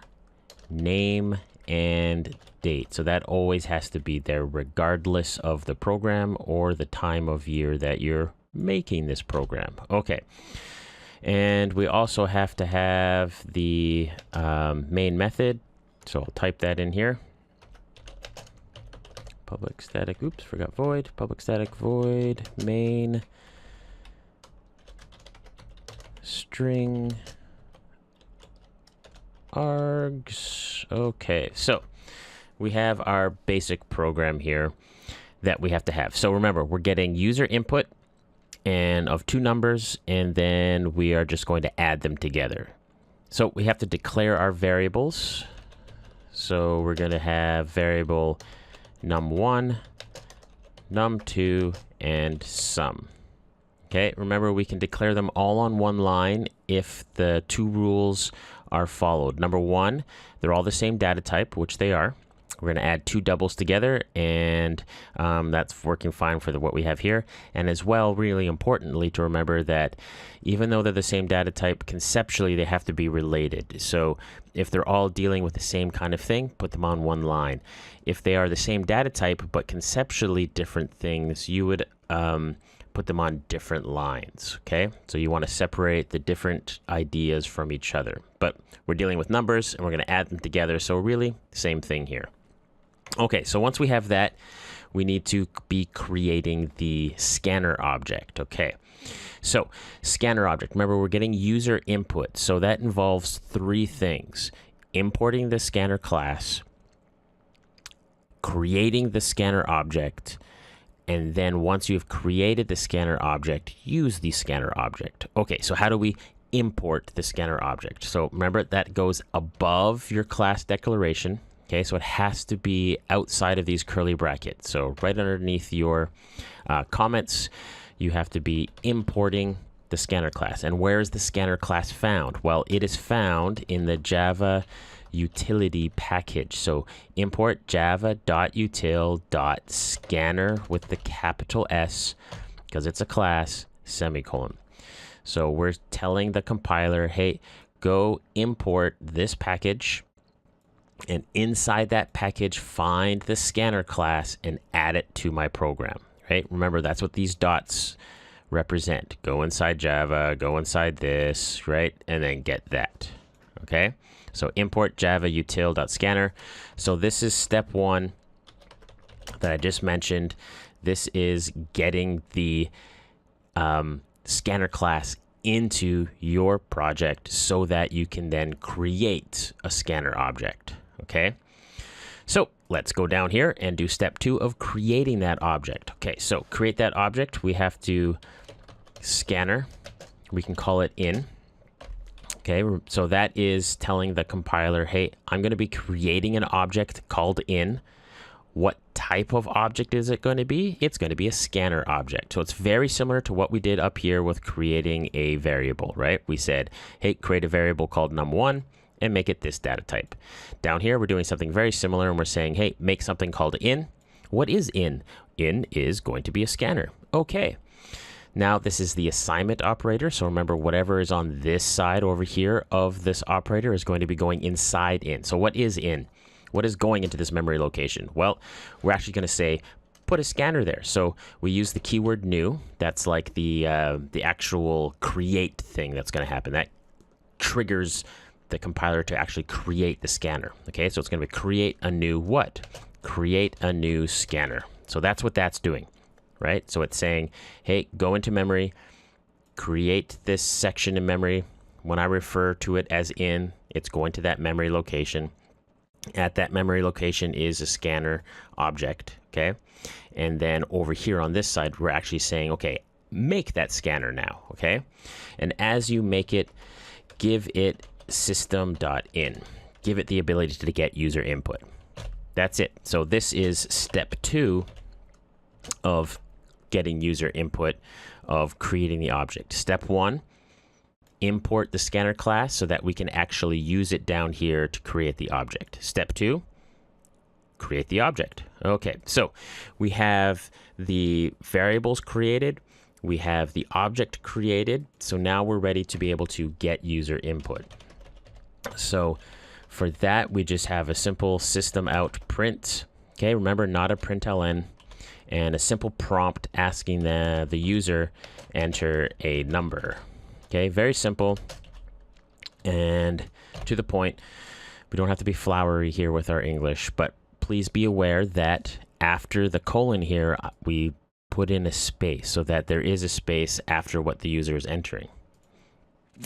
name and date. So that always has to be there regardless of the program or the time of year that you're making this program. Okay. And we also have to have the main method. So I'll type that in here. Public static, oops, forgot void. Public static void main string args. Okay, so we have our basic program here that we have to have. So remember, we're getting user input and of 2 numbers, and then we are just going to add them together. So we have to declare our variables. So we're going to have variable num1, num2, and sum. Okay, remember we can declare them all on one line if the 2 rules are followed. Number 1, they're all the same data type, which they are. We're going to add two doubles together, and that's working fine for what we have here. And as well, really importantly to remember that even though they're the same data type, conceptually they have to be related. So if they're all dealing with the same kind of thing, put them on one line. If they are the same data type but conceptually different things, you would put them on different lines, okay? So you want to separate the different ideas from each other. But we're dealing with numbers, and we're going to add them together, so really, same thing here. Okay, so once we have that, we need to be creating the scanner object, okay? So, scanner object, remember we're getting user input, so that involves three things. Importing the scanner class, creating the scanner object, and then once you've created the scanner object, use the scanner object. Okay, so how do we import the scanner object? So remember that goes above your class declaration. Okay, so it has to be outside of these curly brackets. So right underneath your comments, you have to be importing the scanner class. And where is the scanner class found? Well, it is found in the Java utility package. So import java.util.scanner with the capital S, because it's a class, semicolon. So we're telling the compiler, hey, go import this package, and inside that package, find the scanner class and add it to my program, right? Remember, that's what these dots represent. Go inside Java, go inside this, right? And then get that, okay? So import java util.scanner. So this is step one that I just mentioned. This is getting the scanner class into your project so that you can then create a scanner object. Okay, so let's go down here and do step two of creating that object. Okay, so create that object, we have to scanner, we can call it in. Okay, so that is telling the compiler, hey, I'm going to be creating an object called in. What type of object is it going to be? It's going to be a scanner object. So it's very similar to what we did up here with creating a variable, right? We said, hey, create a variable called num1 and make it this data type. Down here, we're doing something very similar, and we're saying, hey, make something called in. What is in? In is going to be a scanner. Okay. Now, this is the assignment operator. So remember, whatever is on this side over here of this operator is going to be going inside in. So what is in? What is going into this memory location? Well, we're actually going to say, put a scanner there. So we use the keyword new. That's like the actual create thing that's going to happen. That triggers the compiler to actually create the scanner. Okay, so it's going to be create a new what? Create a new scanner. So that's what that's doing, right? So it's saying, hey, go into memory, create this section in memory. When I refer to it as in, it's going to that memory location. At that memory location is a scanner object, okay? And then over here on this side, we're actually saying, okay, make that scanner now, okay? And as you make it, give it system.in. Give it the ability to get user input. That's it. So this is step two of getting user input of creating the object. Step one, import the scanner class so that we can actually use it down here to create the object. Step two, create the object. Okay, so we have the variables created, we have the object created, so now we're ready to be able to get user input. So for that, we just have a simple system out print. Okay, remember, not a println, and a simple prompt asking the user enter a number. Okay, very simple and to the point. We don't have to be flowery here with our English, but please be aware that after the colon here, we put in a space so that there is a space after what the user is entering.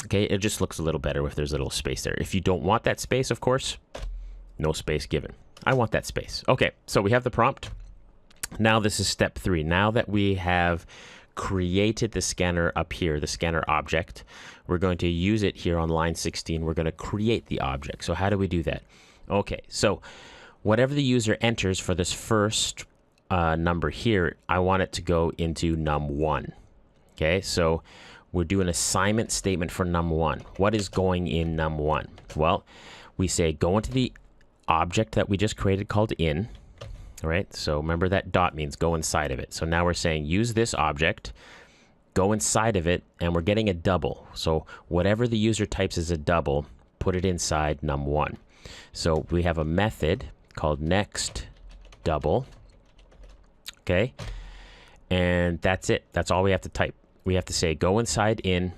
Okay, it just looks a little better if there's a little space there. If you don't want that space, of course, no space given. I want that space. Okay, so we have the prompt. Now this is step three. Now that we have created the scanner up here, the scanner object, we're going to use it here on line 16. We're going to create the object. So how do we do that? Okay, so whatever the user enters for this first number here, I want it to go into num1. Okay, so we're doing an assignment statement for num1. What is going in num1? Well, we say go into the object that we just created called in. All right, so remember that dot means go inside of it. So now we're saying use this object, go inside of it, and we're getting a double. So whatever the user types as a double, put it inside num1. So we have a method called next double. Okay, and that's it. That's all we have to type. We have to say go inside in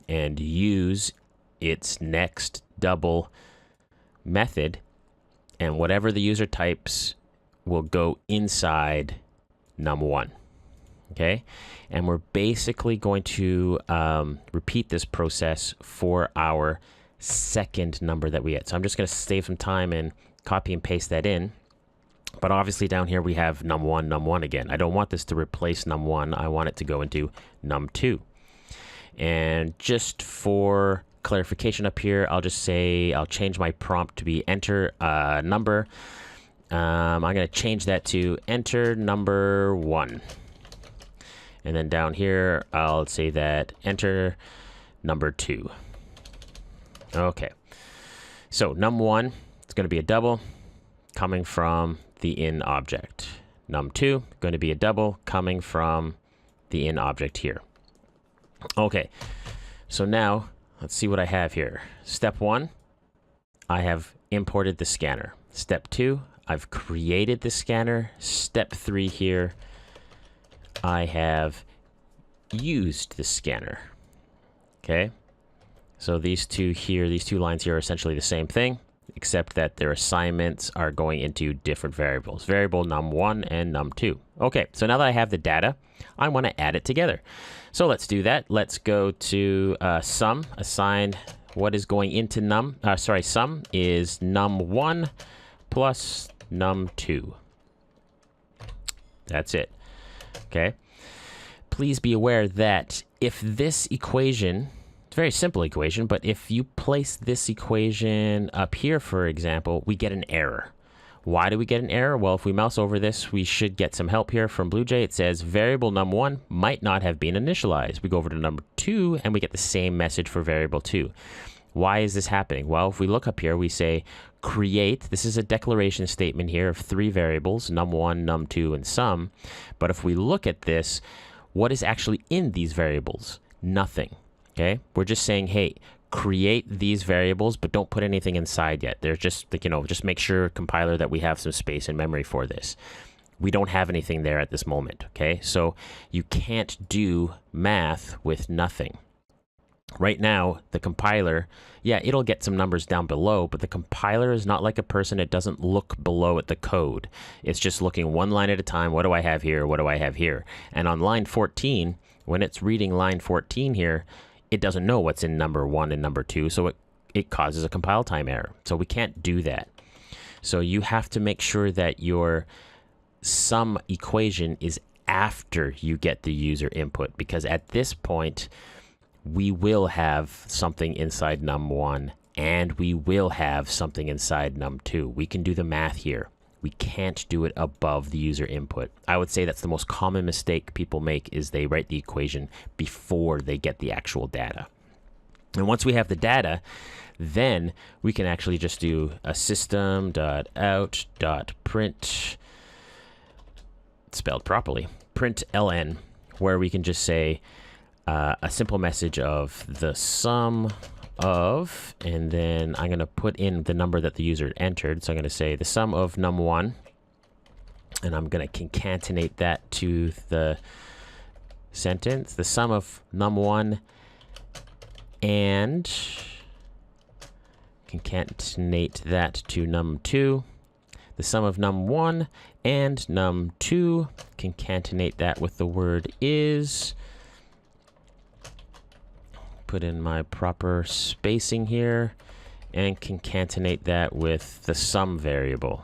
and use its next double method, and whatever the user types will go inside num1. Okay, and we're basically going to repeat this process for our second number that we get. So I'm just going to save some time and copy and paste that in. But obviously down here we have num1, num1 again. I don't want this to replace num1. I want it to go into num2. And just for clarification up here, I'll just say I'll change my prompt to be enter number. I'm going to change that to enter number 1. And then down here, I'll say that enter number 2. Okay. So num1, it's going to be a double coming from the in object. Num2, going to be a double coming from the in object here. Okay. So now, let's see what I have here. Step 1, I have imported the scanner. Step 2, I've created the scanner. Step 3 here, I have used the scanner. Okay, so these two here, these two lines here are essentially the same thing, except that their assignments are going into different variables. Variable num1 and num2. Okay, so now that I have the data, I want to add it together. So let's do that. Let's go to sum, assign what is going into sum is num1 plus num2. That's it. Okay. Please be aware that if this equation, it's a very simple equation, but if you place this equation up here, for example, we get an error. Why do we get an error? Well, if we mouse over this, we should get some help here from BlueJay. It says variable num1 might not have been initialized. We go over to number 2 and we get the same message for variable 2. Why is this happening? Well, if we look up here, we say create. This is a declaration statement here of 3 variables, num1, num2, and sum. But if we look at this, what is actually in these variables? Nothing. Okay? We're just saying, hey, create these variables, but don't put anything inside yet. They're just, like, just make sure, compiler, that we have some space in memory for this. We don't have anything there at this moment. Okay? So you can't do math with nothing. Right now, the compiler, yeah, it'll get some numbers down below, but the compiler is not like a person. It doesn't look below at the code. It's just looking one line at a time. What do I have here? What do I have here? And on line 14, when it's reading line 14 here, it doesn't know what's in number 1 and number 2, so it causes a compile time error. So we can't do that. So you have to make sure that your sum equation is after you get the user input, because at this point, we will have something inside num1 and we will have something inside num2. We can do the math here. We can't do it above the user input. I would say that's the most common mistake people make, is they write the equation before they get the actual data. And once we have the data, then we can actually just do a system.out.print, spelled properly, println, where we can just say a simple message of the sum of, and then I'm going to put in the number that the user entered. So I'm going to say the sum of num1, and I'm going to concatenate that to the sentence. The sum of num1 and concatenate that to num2. The sum of num1 and num2, concatenate that with the word is. Put in my proper spacing here and concatenate that with the sum variable.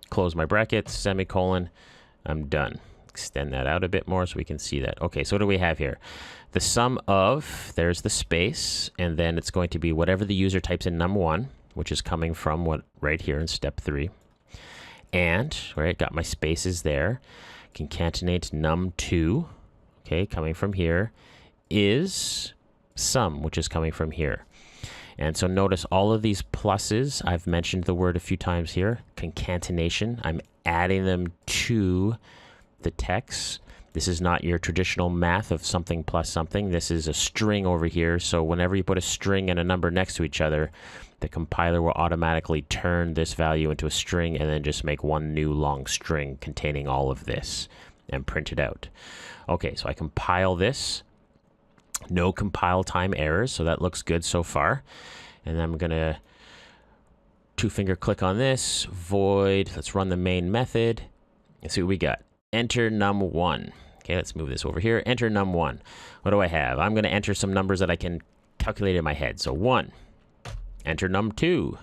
Close my brackets, semicolon, I'm done. Extend that out a bit more so we can see that. Okay, so what do we have here? The sum of, there's the space, and then it's going to be whatever the user types in num1, which is coming from what right here in step 3. And, right, got my spaces there. Concatenate num2, okay, coming from here, is sum, which is coming from here. And so notice all of these pluses, I've mentioned the word a few times here, concatenation. I'm adding them to the text. This is not your traditional math of something plus something. This is a string over here. So whenever you put a string and a number next to each other, the compiler will automatically turn this value into a string and then just make one new long string containing all of this and print it out. Okay, so I compile this. No compile time errors, so that looks good so far. And I'm going to two-finger click on this, void. Let's run the main method. Let's see what we got. Enter num1. Okay, let's move this over here. Enter num1. What do I have? I'm going to enter some numbers that I can calculate in my head. So 1. Enter num2.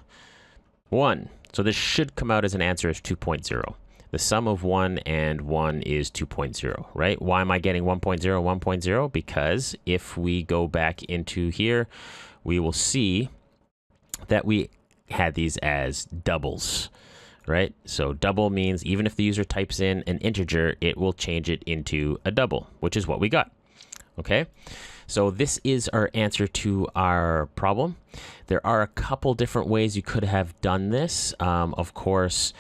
1. So this should come out as an answer of 2.0. The sum of 1 and 1 is 2.0, right? Why am I getting 1.0, 1.0? Because if we go back into here, we will see that we had these as doubles, right? So double means even if the user types in an integer, it will change it into a double, which is what we got, okay? So this is our answer to our problem. There are a couple different ways you could have done this. Of course,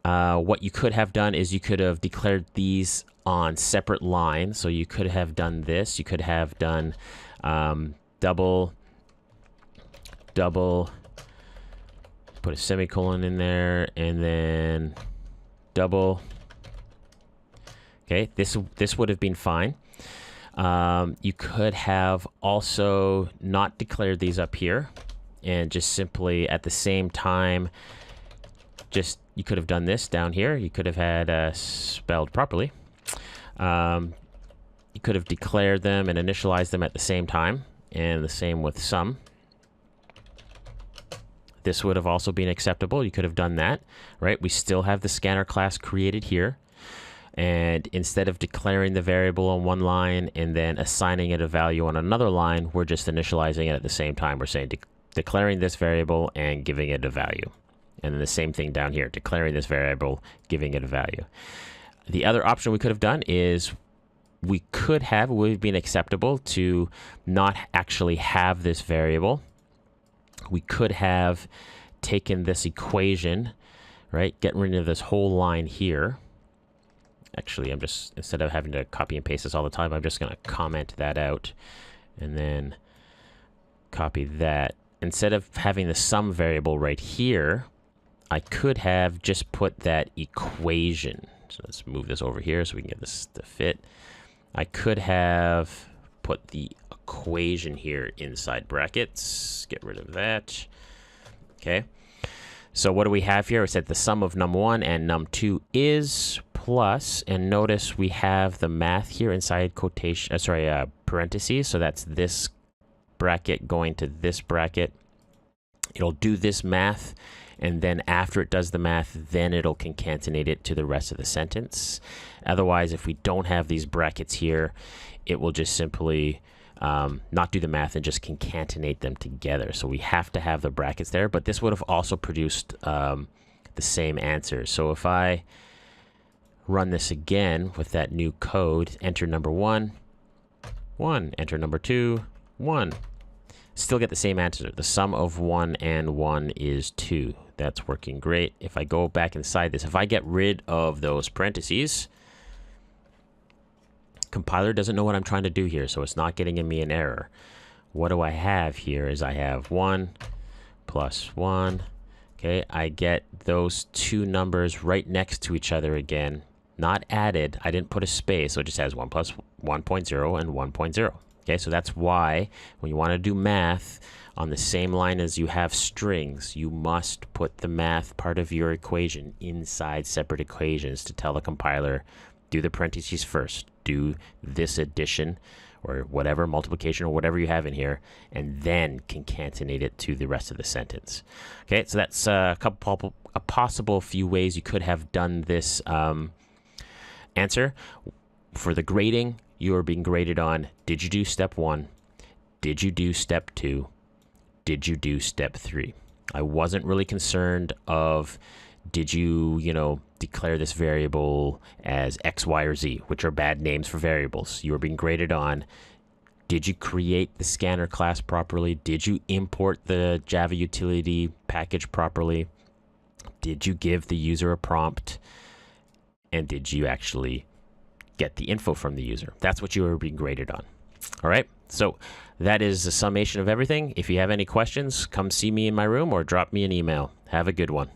what you could have done is you could have declared these on separate lines. So you could have done this. You could have done double, put a semicolon in there, and then double. Okay, this would have been fine. You could have also not declared these up here and just simply at the same time, you could have done this down here. You could have had spelled properly. You could have declared them and initialized them at the same time, and the same with sum. This would have also been acceptable. You could have done that, right? We still have the scanner class created here. And instead of declaring the variable on one line and then assigning it a value on another line, we're just initializing it at the same time. We're saying declaring this variable and giving it a value. And then the same thing down here, declaring this variable, giving it a value. The other option we could have done is it would have been acceptable to not actually have this variable. We could have taken this equation, right? Get rid of this whole line here. Actually, instead of having to copy and paste this all the time, I'm just going to comment that out and then copy that. Instead of having the sum variable right here, I could have just put that equation. So let's move this over here so we can get this to fit. I could have put the equation here inside brackets. Get rid of that. Okay. So what do we have here? We said the sum of num1 and num2 is plus, and notice we have the math here inside quotation, parentheses. So that's this bracket going to this bracket. It'll do this math, and then after it does the math, then it'll concatenate it to the rest of the sentence. Otherwise, if we don't have these brackets here, it will just simply not do the math and just concatenate them together. So we have to have the brackets there, but this would have also produced the same answer. So if I run this again with that new code, enter number 1, 1, enter number 2, 1. Still get the same answer. The sum of 1 and 1 is 2. That's working great. If I go back inside this, if I get rid of those parentheses, compiler doesn't know what I'm trying to do here, so it's not getting me an error. What do I have here is I have 1 plus 1. Okay, I get those two numbers right next to each other again, not added. I didn't put a space, so it just has 1 plus 1.0 and 1.0. Okay, so that's why when you want to do math on the same line as you have strings, you must put the math part of your equation inside separate equations to tell the compiler, do the parentheses first, do this addition or whatever, multiplication or whatever you have in here, and then concatenate it to the rest of the sentence. Okay, so that's a possible few ways you could have done this answer. For the grading, you are being graded on, did you do step 1? Did you do step 2? Did you do step 3? I wasn't really concerned of, did you, declare this variable as X, Y, or Z, which are bad names for variables. You are being graded on, Did you create the scanner class properly? Did you import the Java utility package properly? Did you give the user a prompt? And did you actually get the info from the user? That's what you are being graded on. All right. So that is a summation of everything. If you have any questions, come see me in my room or drop me an email. Have a good one.